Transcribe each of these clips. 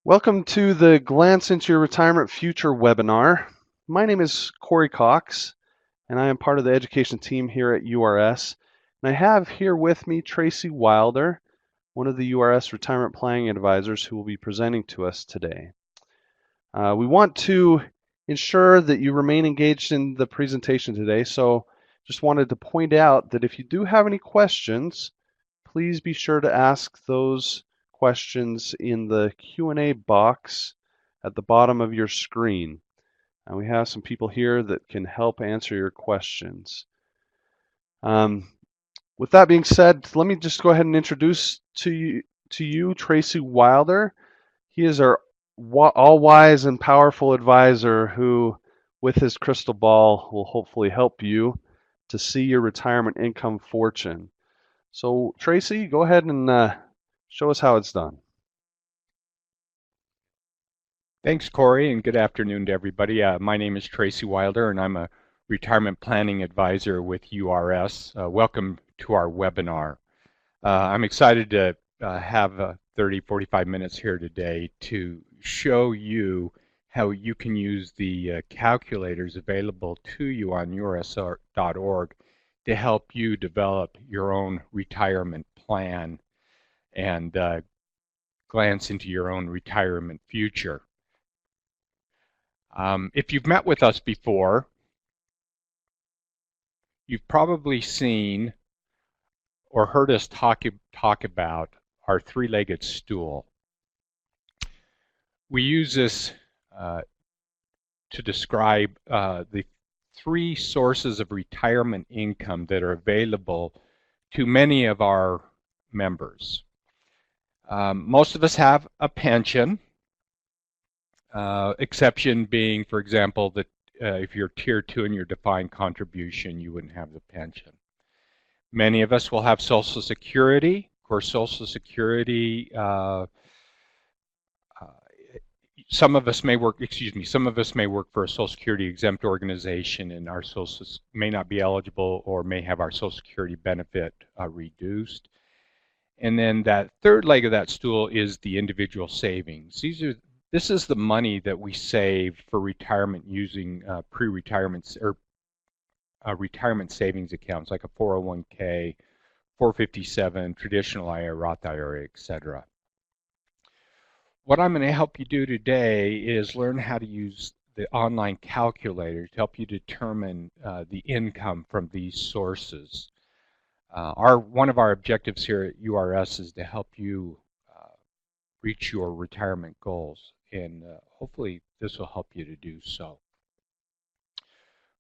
Welcome to the Glance into Your Retirement Future webinar. My name is Corey Cox, and I am part of the education team here at URS. And I have here with me Tracy Wilder, one of the URS retirement planning advisors who will be presenting to us today. We want to ensure that you remain engaged in the presentation today, so just wanted to point out that if you do have any questions, please be sure to ask those questions in the Q&A box at the bottom of your screen. And we have some people here that can help answer your questions. With that being said, let me just go ahead and introduce to you Tracy Wilder. He is our all-wise and powerful advisor who, with his crystal ball, will hopefully help you to see your retirement income fortune. So Tracy, go ahead and show us how it's done. Thanks, Corey, and good afternoon to everybody. My name is Tracy Wilder, and I'm a retirement planning advisor with URS. Welcome to our webinar. I'm excited to have 30-45 minutes here today to show you how you can use the calculators available to you on urs.org to help you develop your own retirement plan and glance into your own retirement future. If you've met with us before, you've probably seen or heard us talk about our three-legged stool. We use this to describe the three sources of retirement income that are available to many of our members. Most of us have a pension. Exception being, for example, that if you're Tier 2 in your defined contribution, you wouldn't have the pension. Many of us will have Social Security. Of course, Social Security, some of us may work for a Social Security exempt organization, and our Social may not be eligible or may have our Social Security benefit reduced. And then that third leg of that stool is the individual savings. This is the money that we save for retirement using pre-retirement or retirement savings accounts like a 401k, 457, traditional IRA, Roth IRA, etc. What I'm going to help you do today is learn how to use the online calculator to help you determine the income from these sources. One of our objectives here at URS is to help you reach your retirement goals, and hopefully this will help you to do so.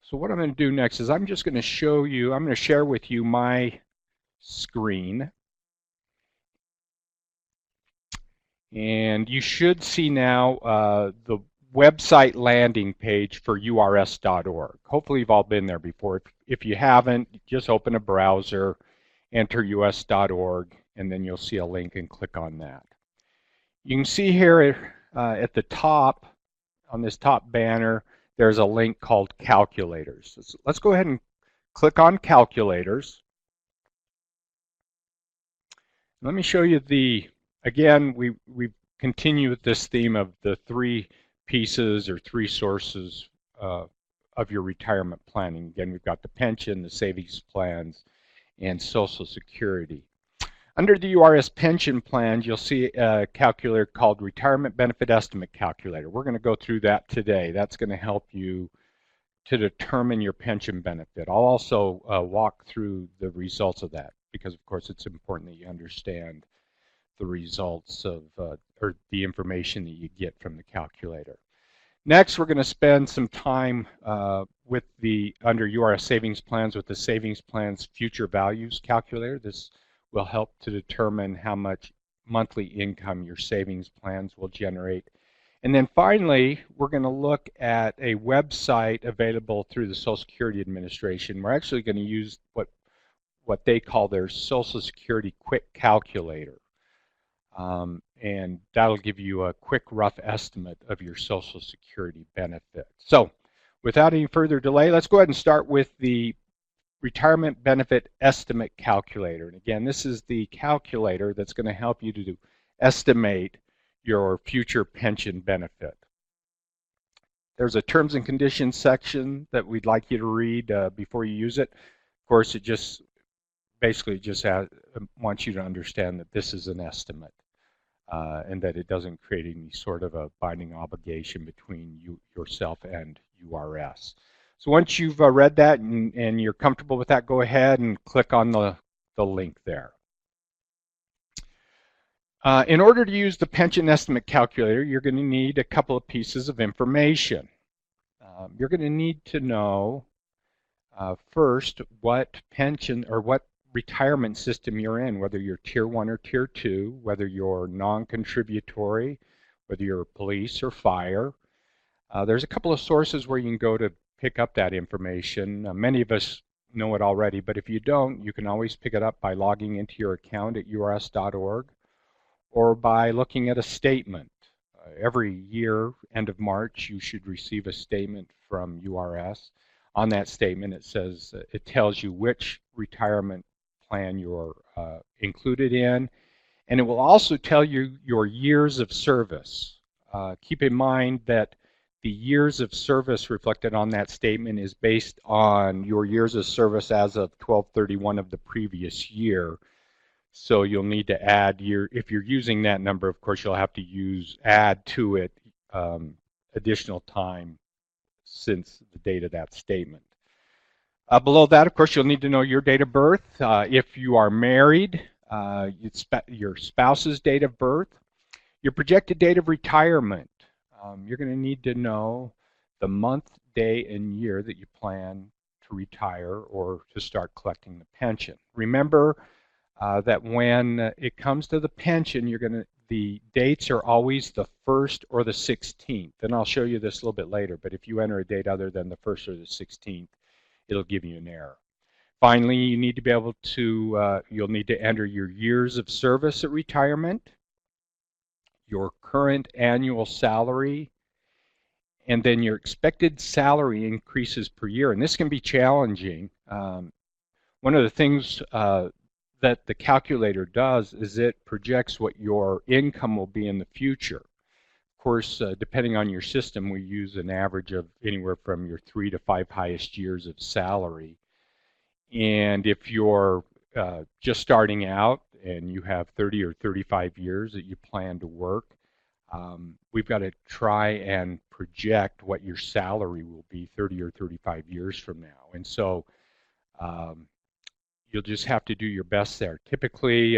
So what I'm going to do next is I'm just going to show you, I'm going to share with you my screen. And you should see now the website landing page for urs.org. Hopefully you've all been there before. If you haven't, just open a browser, enter us.org, and then you'll see a link and click on that. You can see here at the top, on this top banner, there's a link called Calculators. So let's go ahead and click on Calculators. Let me show you again, we continue with this theme of the three pieces or three sources of your retirement planning. Again, we've got the pension, the savings plans, and Social Security. Under the URS pension plans, you'll see a calculator called Retirement Benefit Estimate Calculator. We're going to go through that today. That's going to help you to determine your pension benefit. I'll also walk through the results of that because, of course, it's important that you understand the results of or the information that you get from the calculator. Next, we're going to spend some time with under URS savings plans with the savings plans future values calculator. This will help to determine how much monthly income your savings plans will generate. And then finally, we're going to look at a website available through the Social Security Administration. We're actually going to use what they call their Social Security Quick Calculator. And that'll give you a quick rough estimate of your Social Security benefit. So without any further delay, let's go ahead and start with the Retirement Benefit Estimate Calculator. And again, this is the calculator that's going to help you to estimate your future pension benefit. There's a terms and conditions section that we'd like you to read before you use it. Of course, it just basically just wants you to understand that this is an estimate and that it doesn't create any sort of a binding obligation between yourself and URS. So once you've read that and you're comfortable with that, go ahead and click on the link there. In order to use the pension estimate calculator, you're going to need a couple of pieces of information. You're going to need to know first what pension or what retirement system you're in, whether you're Tier 1 or Tier 2, whether you're non-contributory, whether you're police or fire. There's a couple of sources where you can go to pick up that information. Many of us know it already, but if you don't, you can always pick it up by logging into your account at urs.org or by looking at a statement. Every year, end of March, you should receive a statement from URS. On that statement, it says, it tells you which retirement plan you're included in, and it will also tell you your years of service. Keep in mind that the years of service reflected on that statement is based on your years of service as of 12/31 of the previous year. So you'll need to add if you're using that number, of course, you'll have to add to it additional time since the date of that statement. Below that, of course, you'll need to know your date of birth. If you are married, your spouse's date of birth, your projected date of retirement. You're going to need to know the month, day, and year that you plan to retire or to start collecting the pension. Remember that when it comes to the pension, the dates are always the 1st or the 16th. And I'll show you this a little bit later, but if you enter a date other than the 1st or the 16th, it'll give you an error. Finally, you need to be able to, you'll need to enter your years of service at retirement, your current annual salary, and then your expected salary increases per year. And this can be challenging. One of the things that the calculator does is it projects what your income will be in the future. Of course, depending on your system, we use an average of anywhere from your 3 to 5 highest years of salary. And if you're just starting out and you have 30 or 35 years that you plan to work, we've got to try and project what your salary will be 30 or 35 years from now. And so you'll just have to do your best there. Typically,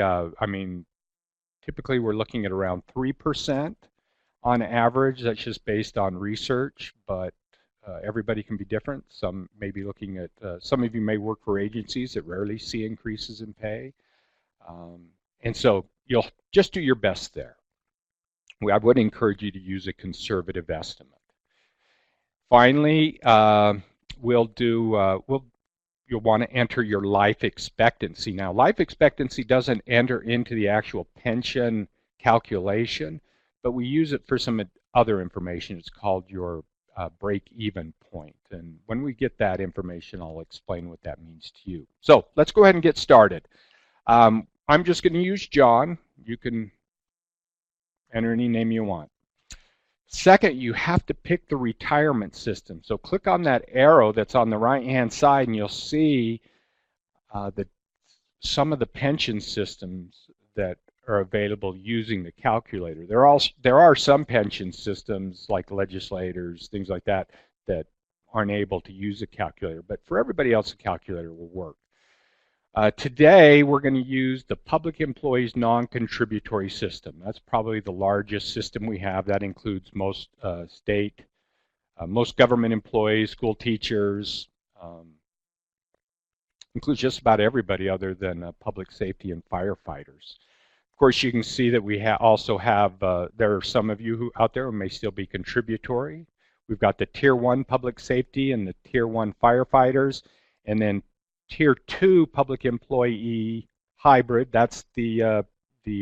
typically we're looking at around 3% on average. That's just based on research, but everybody can be different. Some may be looking at, some of you may work for agencies that rarely see increases in pay. And so you'll just do your best there. I would encourage you to use a conservative estimate. Finally, you'll want to enter your life expectancy. Now, life expectancy doesn't enter into the actual pension calculation, but we use it for some other information. It's called your break-even point. And when we get that information, I'll explain what that means to you. So let's go ahead and get started. I'm just going to use John. You can enter any name you want. Second, you have to pick the retirement system. So click on that arrow that's on the right-hand side, and you'll see some of the pension systems that are available using the calculator. There are some pension systems, like legislators, things like that, that aren't able to use a calculator. But for everybody else, a calculator will work. Today, we're going to use the Public Employees Non-Contributory System. That's probably the largest system we have. That includes most most government employees, school teachers, includes just about everybody other than public safety and firefighters. Of course, you can see that we also have, there are some of you out there who may still be contributory. We've got the Tier 1 public safety and the Tier 1 firefighters, and then Tier 2 public employee hybrid. That's the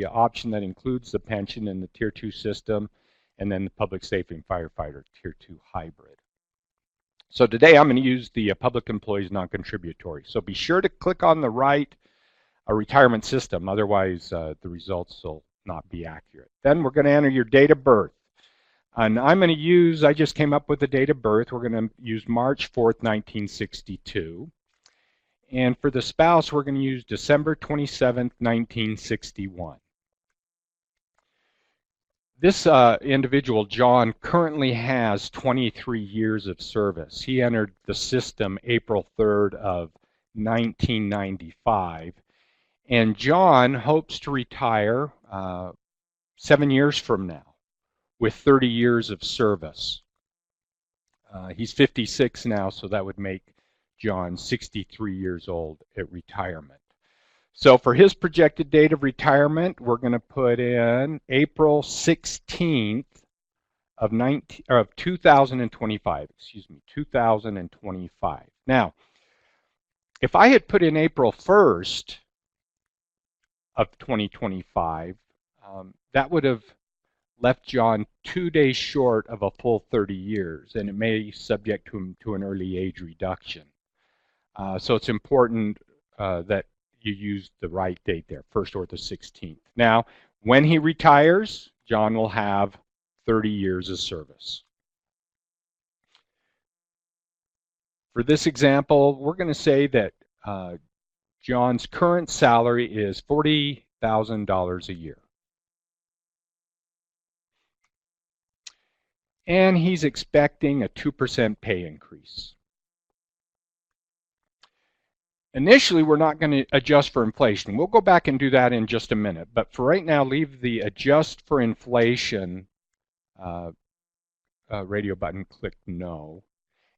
option that includes the pension in the Tier 2 system, and then the public safety and firefighter Tier 2 hybrid. So today I'm going to use the public employees non-contributory. So be sure to click on the right retirement system, otherwise the results will not be accurate. Then we're going to enter your date of birth. And I'm going to use, I just came up with the date of birth. We're going to use March 4th, 1962. And for the spouse, we're going to use December 27th, 1961. This individual, John, currently has 23 years of service. He entered the system April 3rd of 1995. And John hopes to retire 7 years from now with 30 years of service. He's 56 now, so that would make John 63 years old at retirement. So for his projected date of retirement, we're going to put in April 16th of 2025. 2025. Now, if I had put in April 1st of 2025, that would have left John 2 days short of a full 30 years, and it may subject him to an early age reduction. So it's important that you use the right date there, 1st or the 16th. Now, when he retires, John will have 30 years of service. For this example, we're going to say that John's current salary is $40,000 a year. And he's expecting a 2% pay increase. Initially, we're not going to adjust for inflation. We'll go back and do that in just a minute. But for right now, leave the adjust for inflation radio button, click no.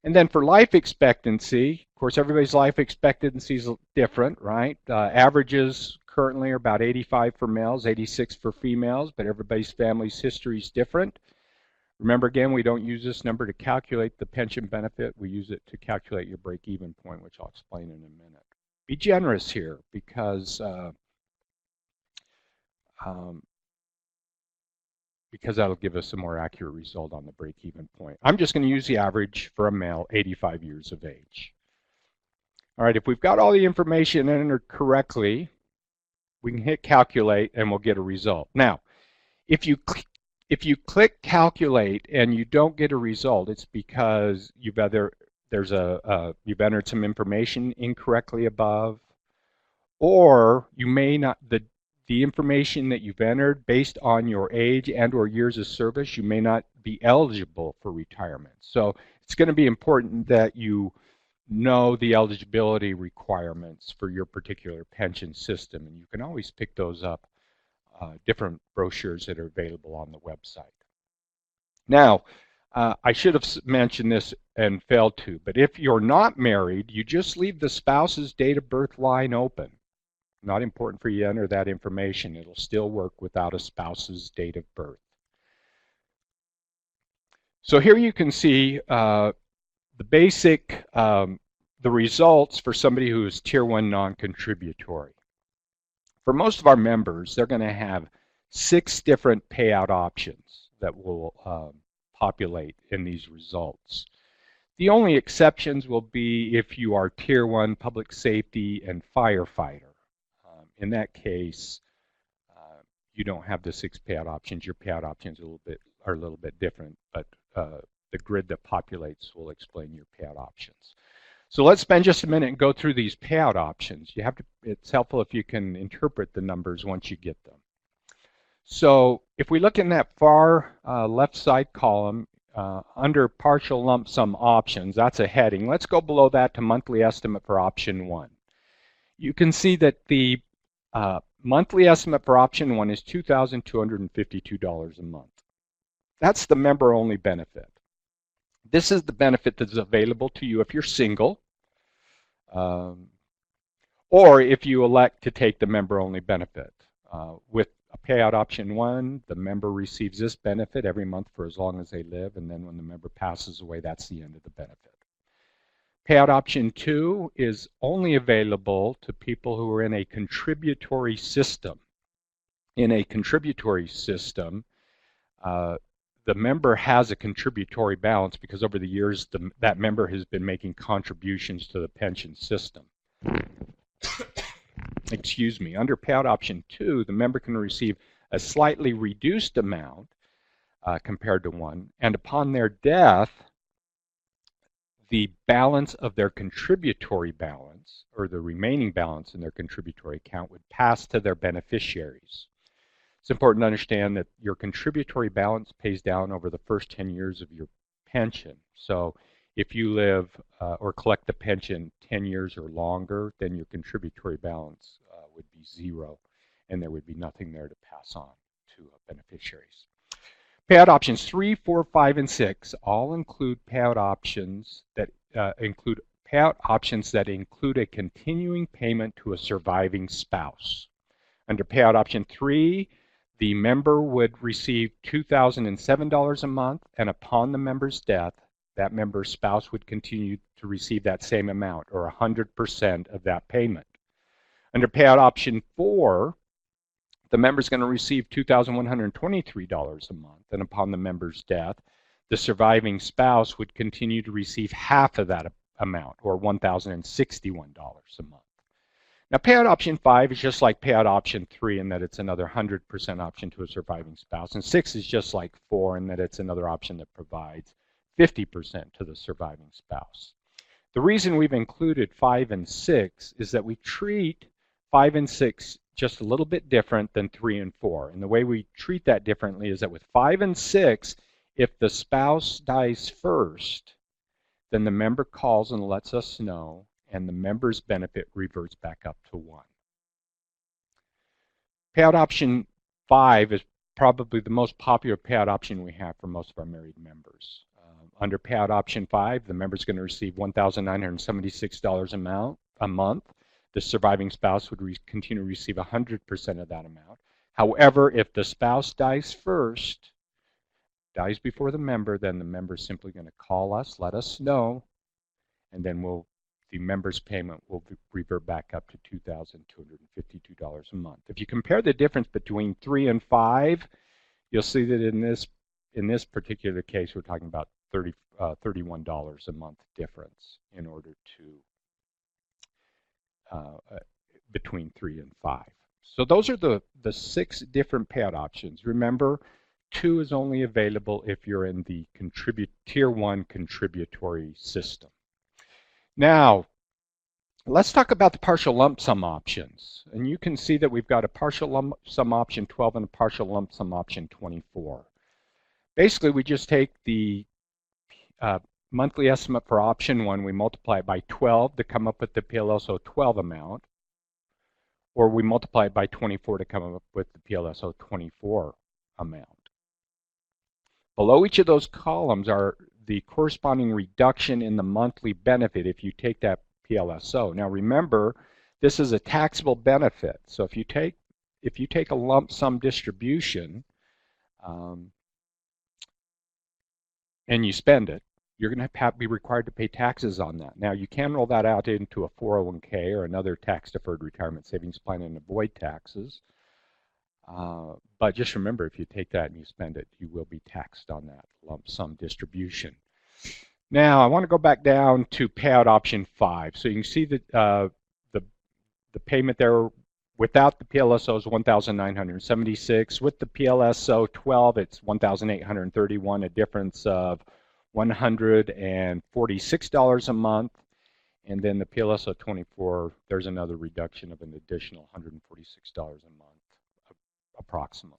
And then for life expectancy, of course, everybody's life expectancy is different, right? Averages currently are about 85 for males, 86 for females, but everybody's family's history is different. Remember, again, we don't use this number to calculate the pension benefit. We use it to calculate your break-even point, which I'll explain in a minute. Be generous here because that'll give us a more accurate result on the break-even point. I'm just going to use the average for a male, 85 years of age. All right, if we've got all the information entered correctly, we can hit calculate and we'll get a result. Now, if you click calculate and you don't get a result, it's because you've entered some information incorrectly above, or you may not, the information that you've entered based on your age and or years of service, you may not be eligible for retirement. So it's going to be important that you know the eligibility requirements for your particular pension system, and you can always pick those up, different brochures that are available on the website. Now, I should have mentioned this and failed to, but if you're not married, you just leave the spouse's date of birth line open. Not important for you to enter that information. It'll still work without a spouse's date of birth. So here you can see the basic, the results for somebody who is Tier 1 non-contributory. For most of our members, they're going to have 6 different payout options that will populate in these results. The only exceptions will be if you are Tier 1 public safety and firefighter. In that case, you don't have the 6 payout options. Your payout options are a little bit different, but the grid that populates will explain your payout options. So let's spend just a minute and go through these payout options. It's helpful if you can interpret the numbers once you get them. So if we look in that far left side column, under partial lump sum options, that's a heading. Let's go below that to monthly estimate for option 1. You can see that the monthly estimate for option 1 is $2,252 a month. That's the member-only benefit. This is the benefit that's available to you if you're single, or if you elect to take the member-only benefit. With a payout option 1, the member receives this benefit every month for as long as they live, and then when the member passes away, that's the end of the benefit. Payout option 2 is only available to people who are in a contributory system. In a contributory system, the member has a contributory balance because over the years that member has been making contributions to the pension system. Excuse me. Under payout option 2, the member can receive a slightly reduced amount compared to one, and upon their death, the balance of their contributory balance, or the remaining balance in their contributory account, would pass to their beneficiaries. It's important to understand that your contributory balance pays down over the first 10 years of your pension. So if you live or collect the pension 10 years or longer, then your contributory balance would be zero, and there would be nothing there to pass on to beneficiaries. Payout options 3, 4, 5, and 6 all include payout options that include a continuing payment to a surviving spouse. Under payout option 3, the member would receive $2,007 a month, and upon the member's death, that member's spouse would continue to receive that same amount, or 100% of that payment. Under payout option 4, the member is going to receive $2,123 a month, and upon the member's death, the surviving spouse would continue to receive half of that amount, or $1,061 a month. Now, payout option 5 is just like payout option 3 in that it's another 100% option to a surviving spouse, and 6 is just like 4 in that it's another option that provides 50% to the surviving spouse. The reason we've included 5 and 6 is that we treat 5 and 6 just a little bit different than 3 and 4. And the way we treat that differently is that with 5 and 6, if the spouse dies first, then the member calls and lets us know, and the member's benefit reverts back up to 1. Payout option 5 is probably the most popular payout option we have for most of our married members. Under payout option 5, the member is going to receive $1,976 a month. The surviving spouse would continue to receive 100% of that amount. However, if the spouse dies first, dies before the member, then the member is simply going to call us, let us know, and then the member's payment will revert back up to $2,252 a month. If you compare the difference between 3 and 5, you'll see that in this particular case, we're talking about $31 a month difference in order to between 3 and 5. So those are the 6 different payout options. Remember, 2 is only available if you're in the Tier 1 contributory system. Now, let's talk about the partial lump sum options. And you can see that we've got a partial lump sum option 12 and a partial lump sum option 24. Basically, we just take the monthly estimate for option 1, we multiply it by 12 to come up with the PLSO 12 amount, or we multiply it by 24 to come up with the PLSO 24 amount. Below each of those columns are the corresponding reduction in the monthly benefit if you take that PLSO. Now remember, this is a taxable benefit. So if you take a lump sum distribution and you spend it, you're going to be required to pay taxes on that. Now you can roll that out into a 401k or another tax-deferred retirement savings plan and avoid taxes. But just remember, if you take that and you spend it, you will be taxed on that lump sum distribution. Now, I want to go back down to payout option 5. So you can see that the payment there without the PLSO is $1,976. With the PLSO 12, it's $1,831, a difference of $146 a month. And then the PLSO 24, there's another reduction of an additional $146 a month, approximately.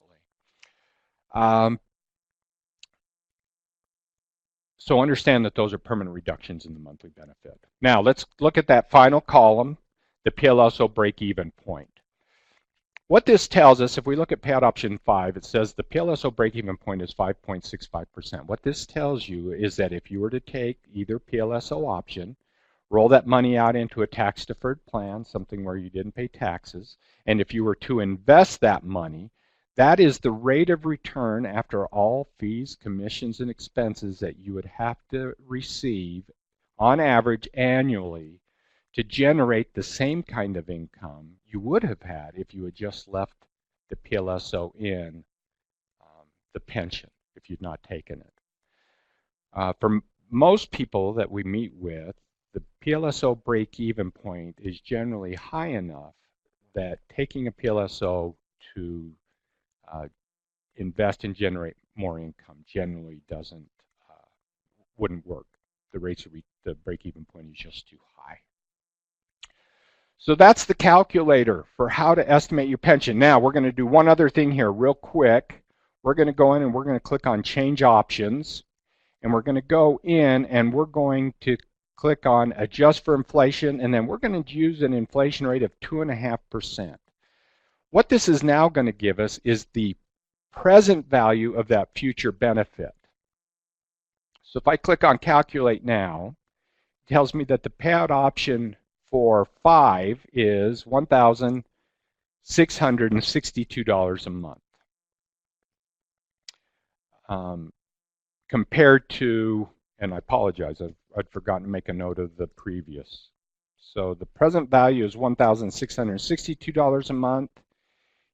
So understand that those are permanent reductions in the monthly benefit. Now let's look at that final column, the PLSO break-even point. What this tells us, if we look at payout option 5, it says the PLSO break-even point is 5.65%. What this tells you is that if you were to take either PLSO option, roll that money out into a tax-deferred plan, something where you didn't pay taxes, and if you were to invest that money, that is the rate of return after all fees, commissions, and expenses that you would have to receive on average annually to generate the same kind of income you would have had if you had just left the PLSO in the pension, if you'd not taken it. For most people that we meet with, the PLSO break-even point is generally high enough that taking a PLSO to invest and generate more income generally wouldn't work. The break-even point is just too high. So that's the calculator for how to estimate your pension. Now we're going to do one other thing here real quick. We're going to go in and we're going to click on change options, and we're going to go in and we're going to click on adjust for inflation, and then we're going to use an inflation rate of 2.5%. What this is now going to give us is the present value of that future benefit. So if I click on calculate now, it tells me that the payout option for 5 is $1,662 a month. Compared to, and I apologize, I'd forgotten to make a note of the previous. So the present value is $1,662 a month.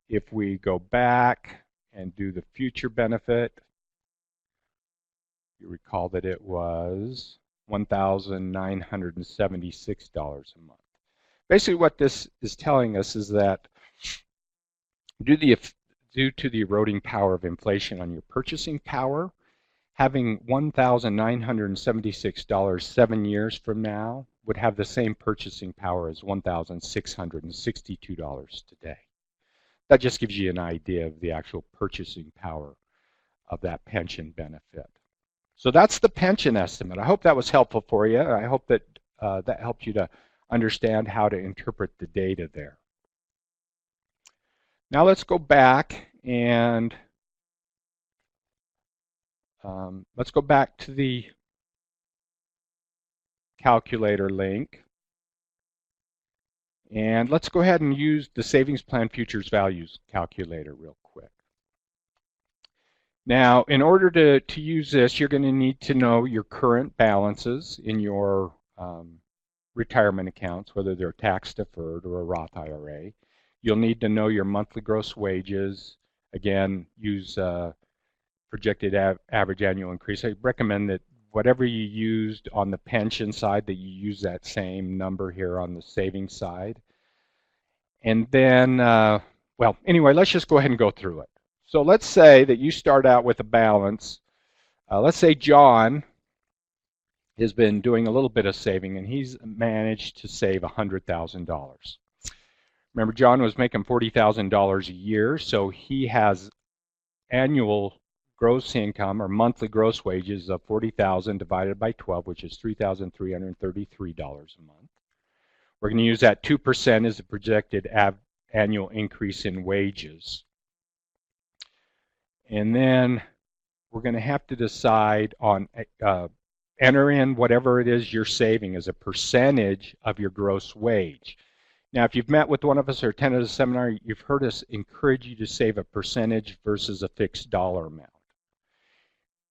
If we go back and do the future benefit, you recall that it was $1,976 a month. Basically what this is telling us is that due to the eroding power of inflation on your purchasing power, having $1,976 7 years from now would have the same purchasing power as $1,662 today. That just gives you an idea of the actual purchasing power of that pension benefit. So that's the pension estimate. I hope that was helpful for you. I hope that that helped you to understand how to interpret the data there. Now let's go back and let's go back to the calculator link. And let's go ahead and use the Savings Plan Futures Values calculator real quick. Now, in order to use this, you're going to need to know your current balances in your retirement accounts, whether they're tax deferred or a Roth IRA. You'll need to know your monthly gross wages. Again, use projected average annual increase. I recommend that whatever you used on the pension side, that you use that same number here on the savings side. And then, well, anyway, let's just go ahead and go through it. So let's say that you start out with a balance. Let's say John has been doing a little bit of saving, and he's managed to save $100,000. Remember, John was making $40,000 a year, so he has annual gross income or monthly gross wages of $40,000 divided by 12, which is $3,333 a month. We're going to use that 2% as a projected annual increase in wages. And then we're going to have to decide on enter in whatever it is you're saving as a percentage of your gross wage. Now, if you've met with one of us or attended a seminar, you've heard us encourage you to save a percentage versus a fixed dollar amount.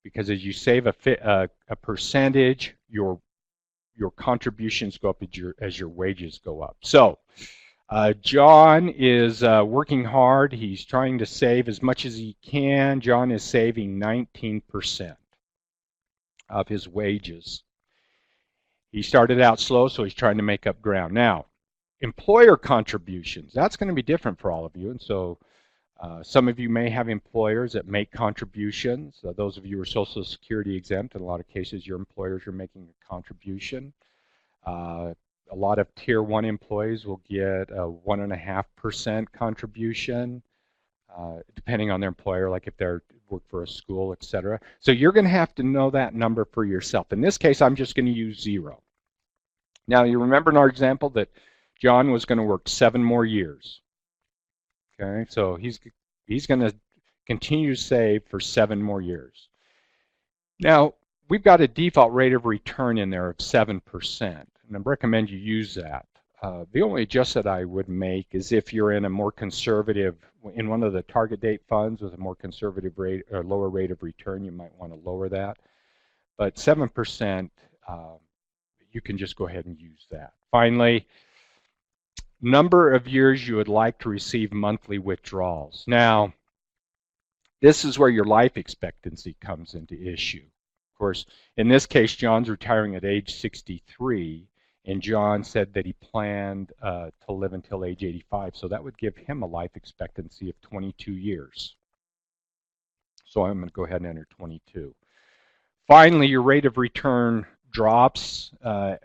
Because as you save a percentage, your contributions go up as your wages go up. So John is working hard. He's trying to save as much as he can. John is saving 19% of his wages. He started out slow, so he's trying to make up ground. Now, employer contributions, that's going to be different for all of you. And so some of you may have employers that make contributions. Those of you who are Social Security exempt, in a lot of cases your employers are making a contribution. A lot of Tier 1 employees will get a 1.5% contribution, depending on their employer, like if they work for a school, etc. So you're going to have to know that number for yourself. In this case, I'm just going to use 0. Now, you remember in our example that John was going to work 7 more years. Okay, so he's going to continue to save for 7 more years. Now, we've got a default rate of return in there of 7%, and I recommend you use that. The only adjustment I would make is if you're in a more conservative, in one of the target date funds with a more conservative rate or lower rate of return, you might want to lower that. But 7%, you can just go ahead and use that. Finally, number of years you would like to receive monthly withdrawals. Now, this is where your life expectancy comes into issue. Of course, in this case, John's retiring at age 63, and John said that he planned to live until age 85, so that would give him a life expectancy of 22 years. So I'm going to go ahead and enter 22. Finally, your rate of return drops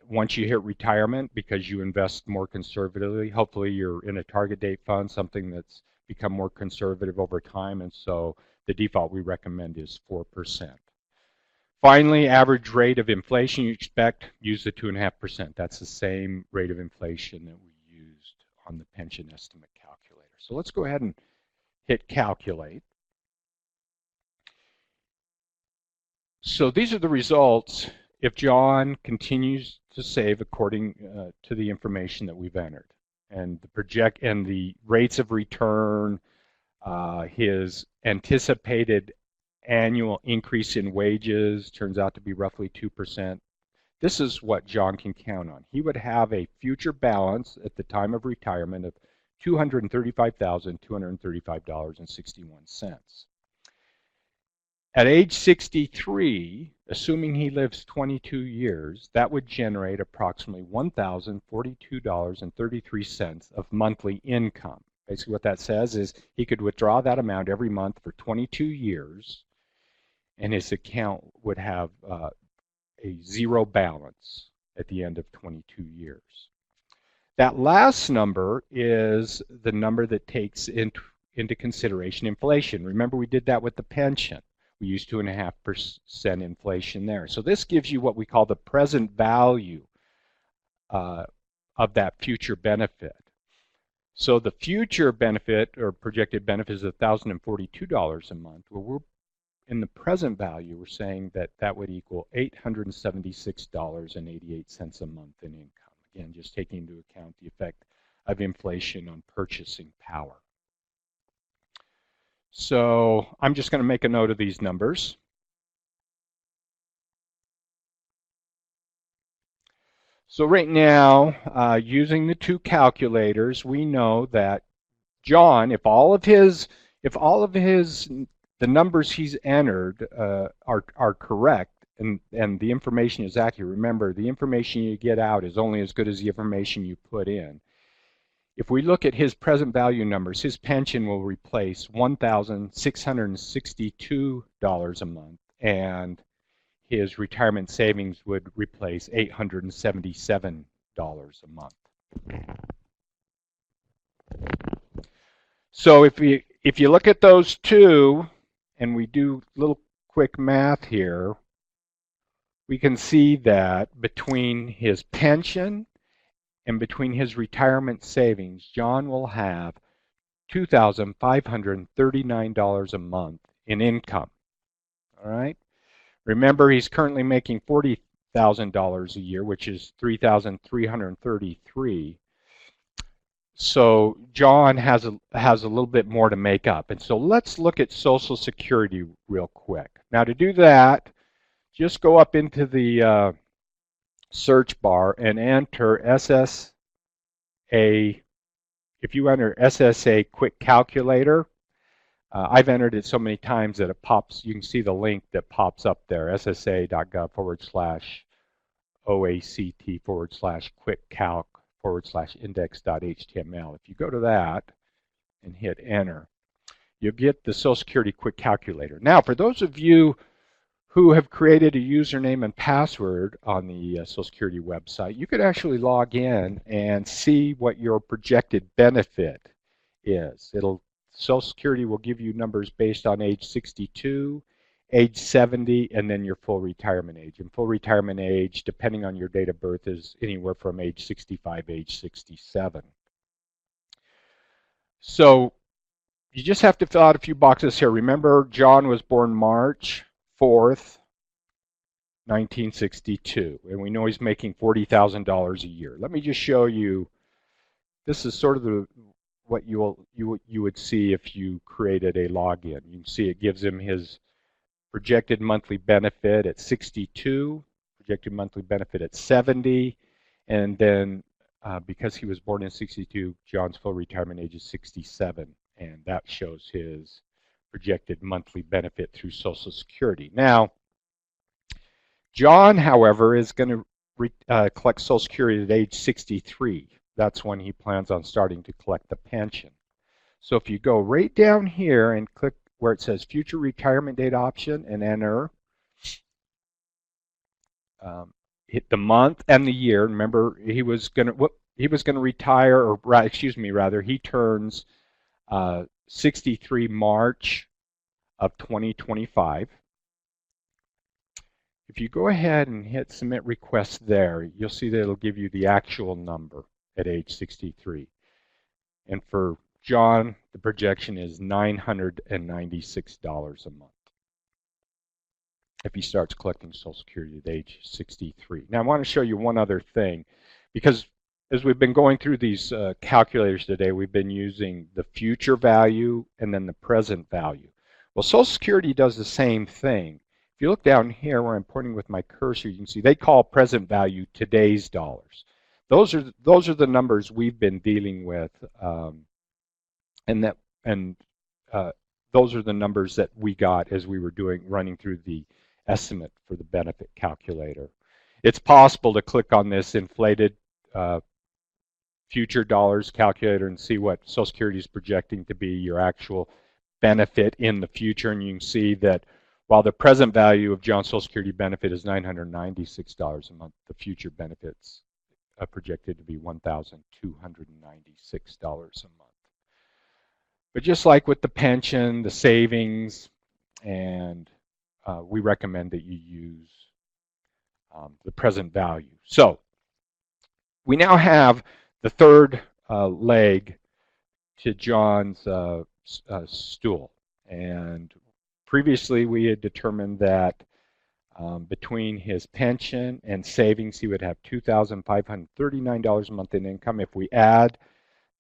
once you hit retirement because you invest more conservatively. Hopefully you're in a target date fund, something that's become more conservative over time, and so the default we recommend is 4%. Finally, average rate of inflation you expect, use the 2.5%. That's the same rate of inflation that we used on the pension estimate calculator. So let's go ahead and hit calculate. So these are the results if John continues to save according to the information that we've entered, and the rates of return, his anticipated annual increase in wages turns out to be roughly 2%. This is what John can count on. He would have a future balance at the time of retirement of $235,235.61. At age 63, assuming he lives 22 years, that would generate approximately $1,042.33 of monthly income. Basically what that says is he could withdraw that amount every month for 22 years, and his account would have a zero balance at the end of 22 years. That last number is the number that takes into consideration inflation. Remember, we did that with the pension. We used 2.5% inflation there. So this gives you what we call the present value of that future benefit. So the future benefit or projected benefit is $1,042 a month. Well, we're in the present value, we're saying that that would equal $876.88 a month in income. Again, just taking into account the effect of inflation on purchasing power. So I'm just going to make a note of these numbers. So right now, using the two calculators, we know that John, if all of his the numbers he's entered are correct, and the information is accurate. Remember, the information you get out is only as good as the information you put in. If we look at his present value numbers, his pension will replace $1,662 a month, and his retirement savings would replace $877 a month. So if you look at those two, and we do a little quick math here, we can see that between his pension and between his retirement savings, John will have $2,539 a month in income. All right. Remember, he's currently making $40,000 a year, which is $3,333. So John has a little bit more to make up. And so let's look at Social Security real quick. Now to do that, just go up into the search bar and enter SSA. If you enter SSA Quick Calculator, I've entered it so many times that it pops. You can see the link that pops up there, ssa.gov/OACT/quickcalc/index.html. If you go to that and hit enter, you'll get the Social Security Quick Calculator. Now, for those of you who have created a username and password on the Social Security website, you could actually log in and see what your projected benefit is. Social Security will give you numbers based on age 62, age 70, and then your full retirement age. And full retirement age, depending on your date of birth, is anywhere from age 65, age 67. So you just have to fill out a few boxes here. Remember, John was born March 4th, 1962, and we know he's making $40,000 a year. Let me just show you. This is sort of what you would see if you created a login. You can see it gives him his projected monthly benefit at 62, projected monthly benefit at 70, and then because he was born in 62, John's full retirement age is 67, and that shows his projected monthly benefit through Social Security. Now, John, however, is going to collect Social Security at age 63. That's when he plans on starting to collect the pension. So if you go right down here and click where it says future retirement date option and enter hit the month and the year. Remember, he was going to retire, or excuse me, rather, he turns 63 March of 2025. If you go ahead and hit submit request there, you'll see that it'll give you the actual number at age 63. And for John, the projection is $996 a month if he starts collecting Social Security at age 63. Now, I want to show you one other thing, because as we've been going through these calculators today, we've been using the future value and then the present value. Well, Social Security does the same thing. If you look down here where I'm pointing with my cursor, you can see they call present value today's dollars. Those are the numbers we've been dealing with, and those are the numbers that we got as we were running through the estimate for the benefit calculator. It's possible to click on this inflated future dollars calculator and see what Social Security is projecting to be your actual benefit in the future, and you can see that while the present value of John's Social Security benefit is $996 a month, the future benefits are projected to be $1,296 a month. But just like with the pension, the savings, and we recommend that you use the present value. So we now have the third leg to John's stool. And previously we had determined that between his pension and savings, he would have $2,539 a month in income. If we add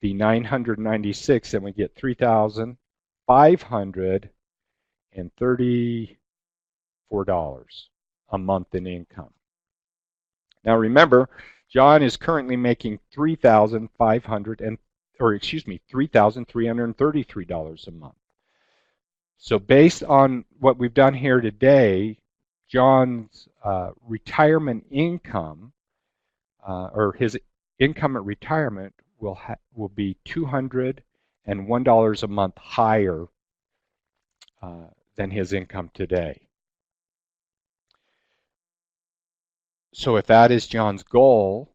the 996, then we get $3,534 a month in income. Now remember, John is currently making $3,333 a month. So based on what we've done here today, John's retirement income, or his income at retirement, will be $201 a month higher than his income today. So if that is John's goal,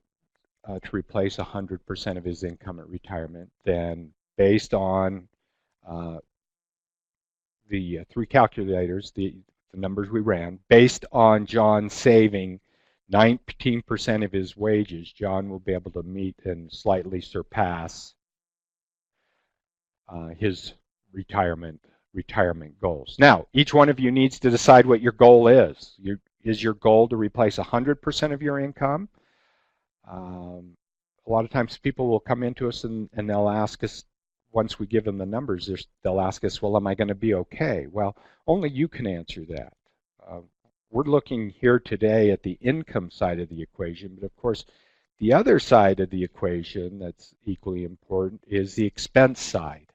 to replace 100% of his income at retirement, then based on the three calculators, the numbers we ran, based on John saving 19% of his wages, John will be able to meet and slightly surpass his retirement goals. Now, each one of you needs to decide what your goal is. Is your goal to replace 100% of your income? A lot of times people will come into us and they'll ask us, once we give them the numbers, they'll ask us, well, am I going to be okay? Well, only you can answer that. We're looking here today at the income side of the equation, but of course, the other side of the equation that's equally important is the expense side.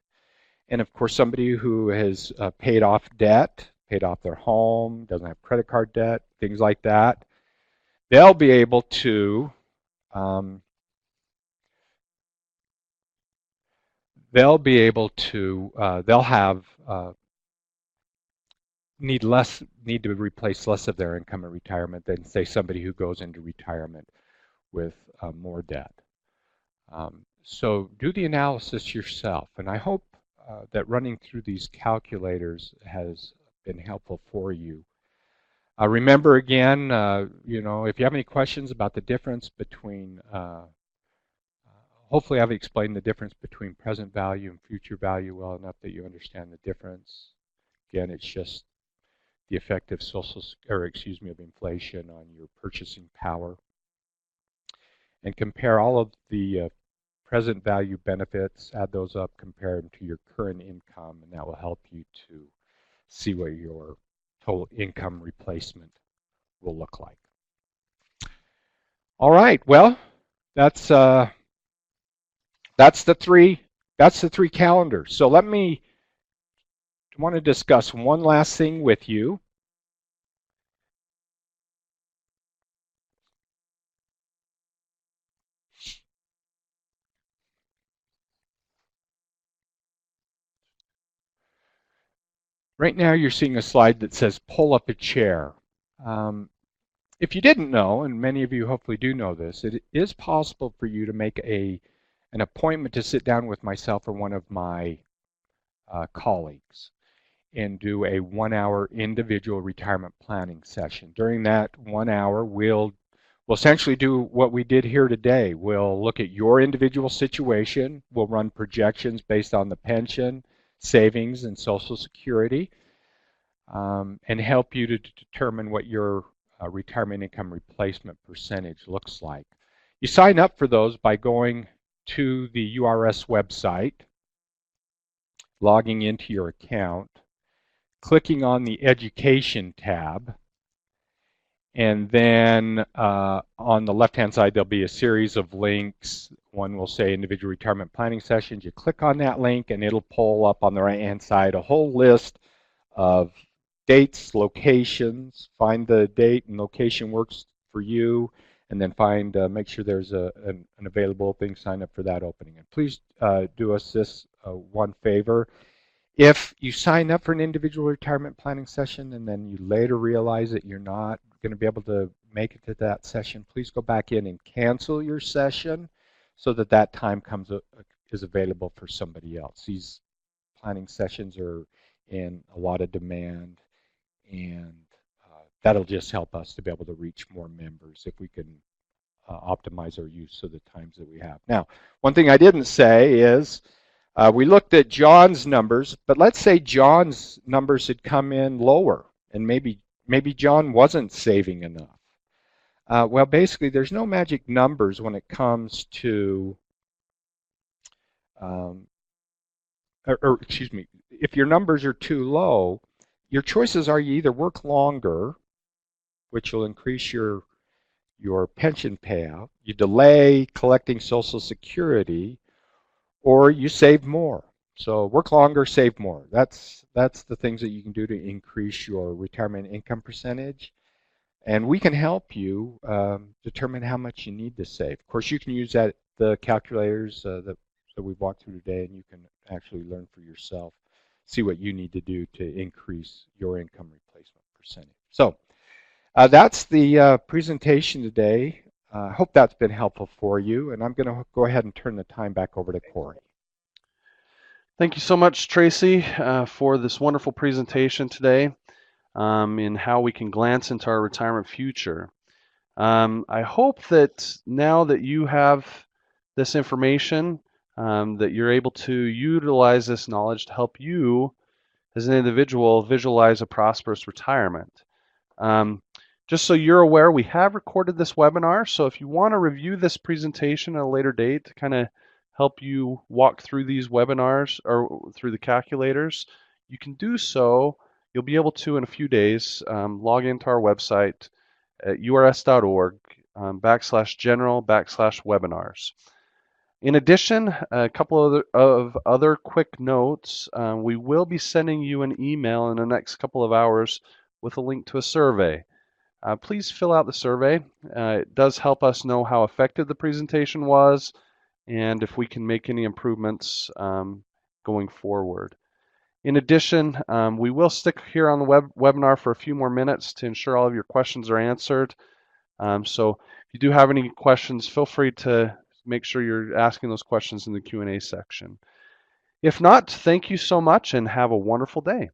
And of course, somebody who has paid off debt, paid off their home, doesn't have credit card debt, things like that, they'll be able to they'll have need to replace less of their income at retirement than, say, somebody who goes into retirement with more debt. So do the analysis yourself, and I hope that running through these calculators has been helpful for you. Remember again, if you have any questions about the difference between, hopefully I've explained the difference between present value and future value well enough that you understand the difference. Again, it's just the effect of of inflation on your purchasing power. And compare all of the present value benefits, add those up, compare them to your current income, and that will help you to see what your total income replacement will look like. All right, well, that's the three calendars. So I want to discuss one last thing with you. Right now you're seeing a slide that says pull up a chair. If you didn't know, and many of you hopefully do know this, it is possible for you to make an appointment to sit down with myself or one of my colleagues and do a 1 hour individual retirement planning session. During that 1 hour, we'll essentially do what we did here today. We'll look at your individual situation. We'll run projections based on the pension, savings, and Social Security, and help you to determine what your retirement income replacement percentage looks like. You sign up for those by going to the URS website, logging into your account, clicking on the Education tab, and then on the left-hand side there'll be a series of links. One will say Individual Retirement Planning Sessions. You click on that link and it'll pull up on the right-hand side a whole list of dates, locations. Find the date and location works for you, and then make sure there's an available opening. Sign up for that opening. And please do us this one favor. If you sign up for an individual retirement planning session and then you later realize that you're not going to be able to make it to that session, please go back in and cancel your session so that that time is available for somebody else. These planning sessions are in a lot of demand, and that'll just help us to be able to reach more members if we can optimize our use of the times that we have. Now, one thing I didn't say is we looked at John's numbers, but let's say John's numbers had come in lower, and maybe John wasn't saving enough. Well, basically, there's no magic numbers when it comes to, excuse me, if your numbers are too low, your choices are you either work longer, which will increase your pension payout, you delay collecting Social Security, or you save more. So work longer, save more. That's the things that you can do to increase your retirement income percentage. And we can help you determine how much you need to save. Of course, you can use the calculators that we've walked through today, and you can actually learn for yourself, see what you need to do to increase your income replacement percentage. So that's the presentation today. I hope that's been helpful for you, and I'm going to go ahead and turn the time back over to Corey. Thank you so much, Tracy, for this wonderful presentation today in how we can glance into our retirement future. I hope that now that you have this information, that you're able to utilize this knowledge to help you as an individual visualize a prosperous retirement. Just so you're aware, we have recorded this webinar, so if you want to review this presentation at a later date to kind of help you walk through these webinars or through the calculators, you can do so. You'll be able to in a few days log into our website at urs.org /general/webinars. In addition, a couple of other quick notes. We will be sending you an email in the next couple of hours with a link to a survey. Please fill out the survey. It does help us know how effective the presentation was and if we can make any improvements going forward. In addition, we will stick here on the webinar for a few more minutes to ensure all of your questions are answered. So if you do have any questions, feel free to make sure you're asking those questions in the Q&A section. If not, thank you so much and have a wonderful day.